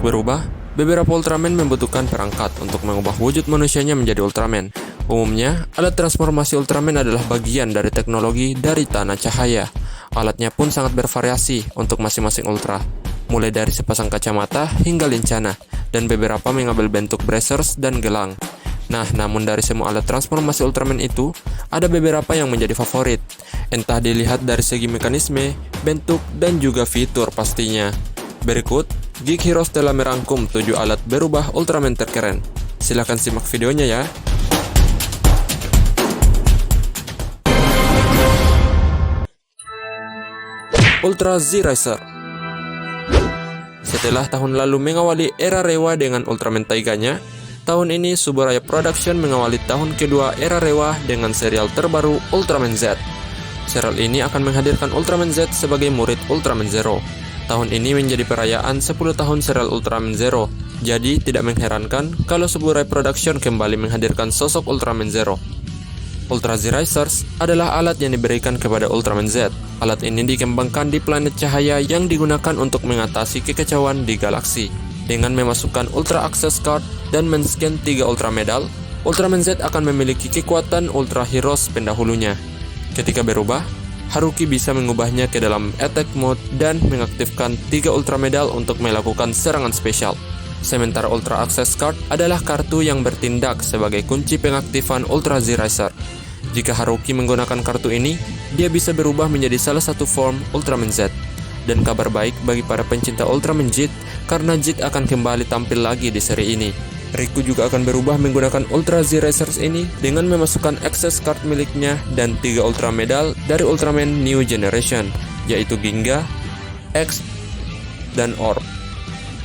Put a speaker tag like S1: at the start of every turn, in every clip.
S1: berubah, beberapa Ultraman membutuhkan perangkat untuk mengubah wujud manusianya menjadi Ultraman. Umumnya, alat transformasi Ultraman adalah bagian dari teknologi dari tanah cahaya. Alatnya pun sangat bervariasi untuk masing-masing Ultra, mulai dari sepasang kacamata hingga lencana, dan beberapa mengambil bentuk bracers dan gelang. Nah, namun dari semua alat transformasi Ultraman itu, ada beberapa yang menjadi favorit. Entah dilihat dari segi mekanisme, bentuk, dan juga fitur pastinya. Berikut, Geek Heroes telah merangkum 7 alat berubah Ultraman terkeren. Silahkan simak videonya ya. Ultra Z-Racer. Setelah tahun lalu mengawali era Rewa dengan Ultraman Taiganya, tahun ini Subaraya Production mengawali tahun kedua era Rewa dengan serial terbaru Ultraman Z. Serial ini akan menghadirkan Ultraman Z sebagai murid Ultraman Zero. Tahun ini menjadi perayaan 10 tahun serial Ultraman Zero, jadi tidak mengherankan kalau Subaraya Production kembali menghadirkan sosok Ultraman Zero. Ultra Z-Racers adalah alat yang diberikan kepada Ultraman Z. Alat ini dikembangkan di planet cahaya yang digunakan untuk mengatasi kekacauan di galaksi. Dengan memasukkan Ultra Access Card dan men-scan 3 Ultra Medal, Ultraman Z akan memiliki kekuatan Ultra Heroes pendahulunya. Ketika berubah, Haruki bisa mengubahnya ke dalam Attack Mode dan mengaktifkan 3 Ultra Medal untuk melakukan serangan spesial. Sementara Ultra Access Card adalah kartu yang bertindak sebagai kunci pengaktifan Ultra Z-Racer. Jika Haruki menggunakan kartu ini, dia bisa berubah menjadi salah satu form Ultraman Z. Dan kabar baik bagi para pencinta Ultraman JIT, karena JIT akan kembali tampil lagi di seri ini. Riku juga akan berubah menggunakan Ultra Z-Racers ini dengan memasukkan Access Card miliknya dan 3 Ultra Medal dari Ultraman New Generation, yaitu Ginga, X, dan Orb.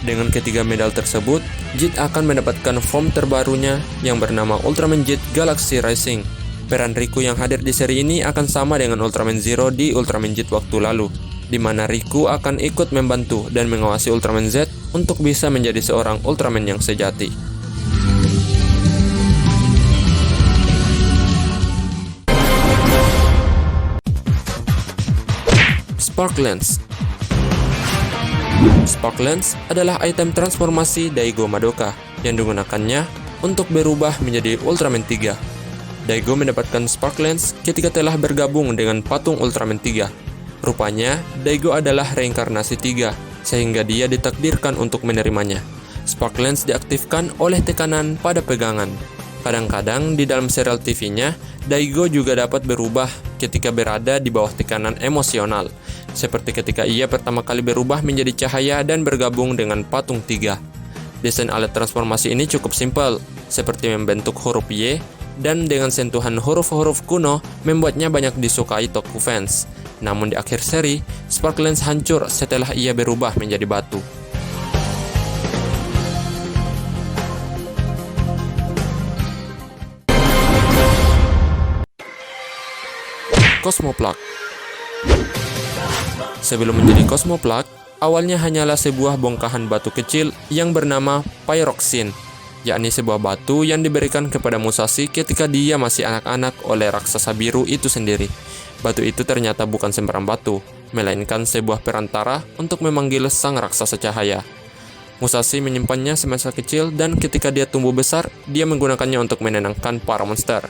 S1: Dengan ketiga medal tersebut, JIT akan mendapatkan form terbarunya yang bernama Ultraman JIT Galaxy Rising. Peran Riku yang hadir di seri ini akan sama dengan Ultraman Zero di Ultraman JIT waktu lalu, di mana Riku akan ikut membantu dan mengawasi Ultraman Z untuk bisa menjadi seorang Ultraman yang sejati. Spark Lens. Spark Lens adalah item transformasi Daigo Madoka yang digunakannya untuk berubah menjadi Ultraman 3. Daigo mendapatkan Spark Lens ketika telah bergabung dengan patung Ultraman 3. Rupanya, Daigo adalah reinkarnasi 3, sehingga dia ditakdirkan untuk menerimanya. Spark Lens diaktifkan oleh tekanan pada pegangan. Kadang-kadang di dalam serial TV-nya, Daigo juga dapat berubah ketika berada di bawah tekanan emosional, seperti ketika ia pertama kali berubah menjadi cahaya dan bergabung dengan patung 3. Desain alat transformasi ini cukup simpel, seperti membentuk huruf Y, dan dengan sentuhan huruf-huruf kuno membuatnya banyak disukai Toku fans. Namun di akhir seri, Spark Lens hancur setelah ia berubah menjadi batu. Cosmoplug. Sebelum menjadi Cosmoplug, awalnya hanyalah sebuah bongkahan batu kecil yang bernama Pyroxene, yakni sebuah batu yang diberikan kepada Musashi ketika dia masih anak-anak oleh raksasa biru itu sendiri. Batu itu ternyata bukan sembarang batu, melainkan sebuah perantara untuk memanggil sang raksasa cahaya. Musashi menyimpannya semasa kecil dan ketika dia tumbuh besar, dia menggunakannya untuk menenangkan para monster.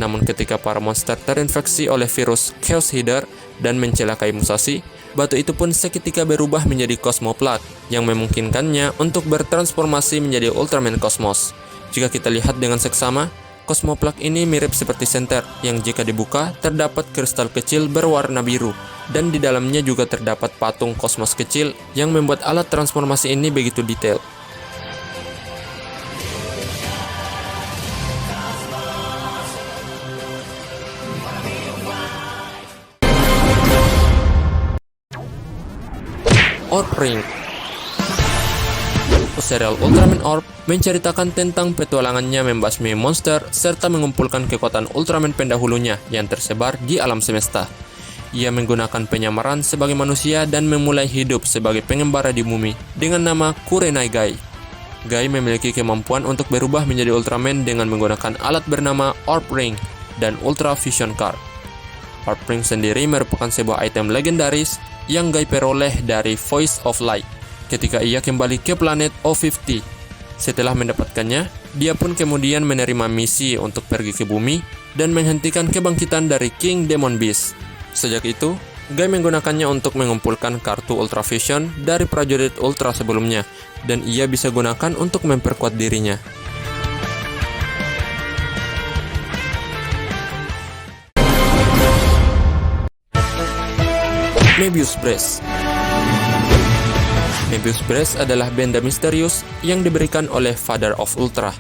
S1: Namun ketika para monster terinfeksi oleh virus Chaos Hider dan mencelakai Musashi, batu itu pun seketika berubah menjadi Cosmoplug yang memungkinkannya untuk bertransformasi menjadi Ultraman Cosmos. Jika kita lihat dengan seksama, Cosmoplug ini mirip seperti senter yang jika dibuka terdapat kristal kecil berwarna biru, dan di dalamnya juga terdapat patung kosmos kecil yang membuat alat transformasi ini begitu detail. Orb Ring. Serial Ultraman Orb menceritakan tentang petualangannya membasmi monster serta mengumpulkan kekuatan Ultraman pendahulunya yang tersebar di alam semesta. Ia menggunakan penyamaran sebagai manusia dan memulai hidup sebagai pengembara di bumi dengan nama Kurenai Gai. Gai memiliki kemampuan untuk berubah menjadi Ultraman dengan menggunakan alat bernama Orb Ring dan Ultra Vision Card. Orb Ring sendiri merupakan sebuah item legendaris yang Gai peroleh dari Voice of Light. ketika ia kembali ke planet O50. Setelah mendapatkannya, dia pun kemudian menerima misi untuk pergi ke bumi dan menghentikan kebangkitan dari King Demon Beast. Sejak itu, Guy menggunakannya untuk mengumpulkan kartu Ultra Vision dari prajurit Ultra sebelumnya, dan ia bisa gunakan untuk memperkuat dirinya. Mebius Brace. Mebius Brace adalah benda misterius yang diberikan oleh Father of Ultra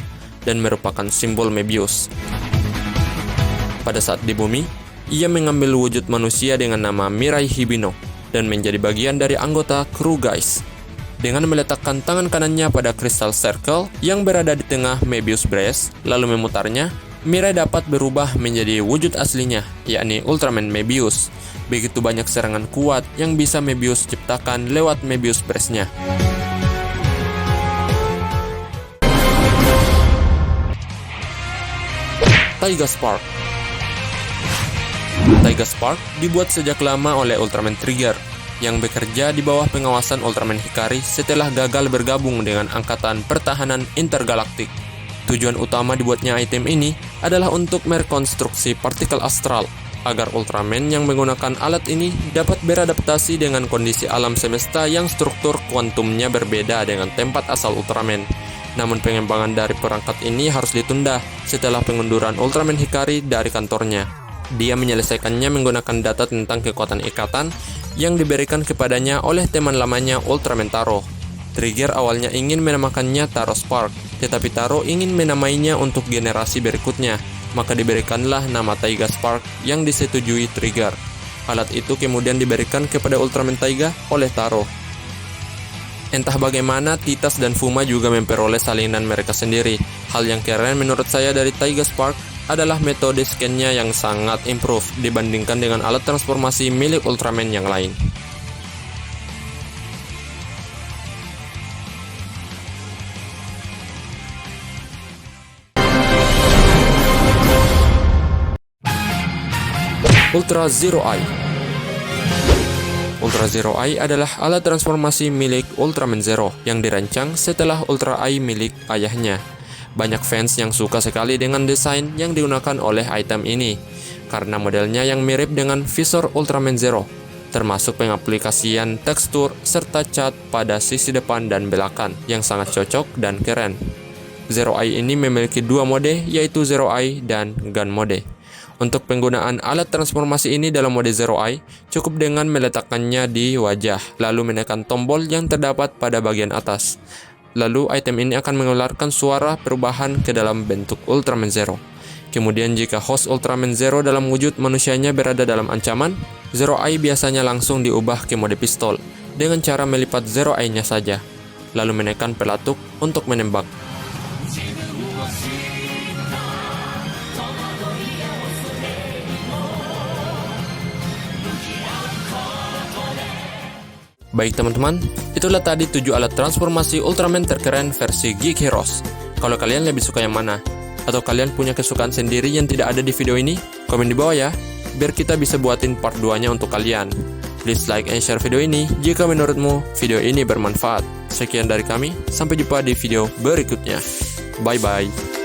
S1: dan merupakan simbol Mebius. Pada saat di bumi, ia mengambil wujud manusia dengan nama Mirai Hibino dan menjadi bagian dari anggota kru Guys. Dengan meletakkan tangan kanannya pada Crystal Circle yang berada di tengah Mebius Brace, lalu memutarnya, Mirai dapat berubah menjadi wujud aslinya, yakni Ultraman Mebius. Begitu banyak serangan kuat yang bisa Mebius ciptakan lewat Mebius Brace-nya. Taiga Spark. Taiga Spark dibuat sejak lama oleh Ultraman Trigger, yang bekerja di bawah pengawasan Ultraman Hikari setelah gagal bergabung dengan Angkatan Pertahanan Intergalaktik. Tujuan utama dibuatnya item ini adalah untuk merekonstruksi partikel astral, agar Ultraman yang menggunakan alat ini dapat beradaptasi dengan kondisi alam semesta yang struktur kuantumnya berbeda dengan tempat asal Ultraman. Namun pengembangan dari perangkat ini harus ditunda setelah pengunduran Ultraman Hikari dari kantornya. Dia menyelesaikannya menggunakan data tentang kekuatan ikatan yang diberikan kepadanya oleh teman lamanya Ultraman Taro. Trigger awalnya ingin menamakannya Taro Spark, tetapi Taro ingin menamainya untuk generasi berikutnya, maka diberikanlah nama Taiga Spark yang disetujui Trigger. Alat itu kemudian diberikan kepada Ultraman Taiga oleh Taro. Entah bagaimana, Titas dan Fuma juga memperoleh salinan mereka sendiri. Hal yang keren menurut saya dari Taiga Spark adalah metode scan-nya yang sangat improve dibandingkan dengan alat transformasi milik Ultraman yang lain. Ultra Zero Eye. Ultra Zero Eye adalah alat transformasi milik Ultraman Zero yang dirancang setelah Ultra Eye milik ayahnya. Banyak fans yang suka sekali dengan desain yang digunakan oleh item ini, karena modelnya yang mirip dengan visor Ultraman Zero, termasuk pengaplikasian tekstur serta cat pada sisi depan dan belakang yang sangat cocok dan keren. Zero Eye ini memiliki dua mode, yaitu Zero Eye dan Gun mode. Untuk penggunaan alat transformasi ini dalam mode Zero Eye, cukup dengan meletakkannya di wajah, lalu menekan tombol yang terdapat pada bagian atas. Lalu item ini akan mengeluarkan suara perubahan ke dalam bentuk Ultraman Zero. Kemudian jika host Ultraman Zero dalam wujud manusianya berada dalam ancaman, Zero Eye biasanya langsung diubah ke mode pistol dengan cara melipat Zero Eye-nya saja, lalu menekan pelatuk untuk menembak. Baik teman-teman, itulah tadi 7 alat transformasi Ultraman terkeren versi Geek Heroes. Kalau kalian lebih suka yang mana? Atau kalian punya kesukaan sendiri yang tidak ada di video ini? Komen di bawah ya, biar kita bisa buatin part 2-nya untuk kalian. Please like and share video ini jika menurutmu video ini bermanfaat. Sekian dari kami, sampai jumpa di video berikutnya. Bye-bye.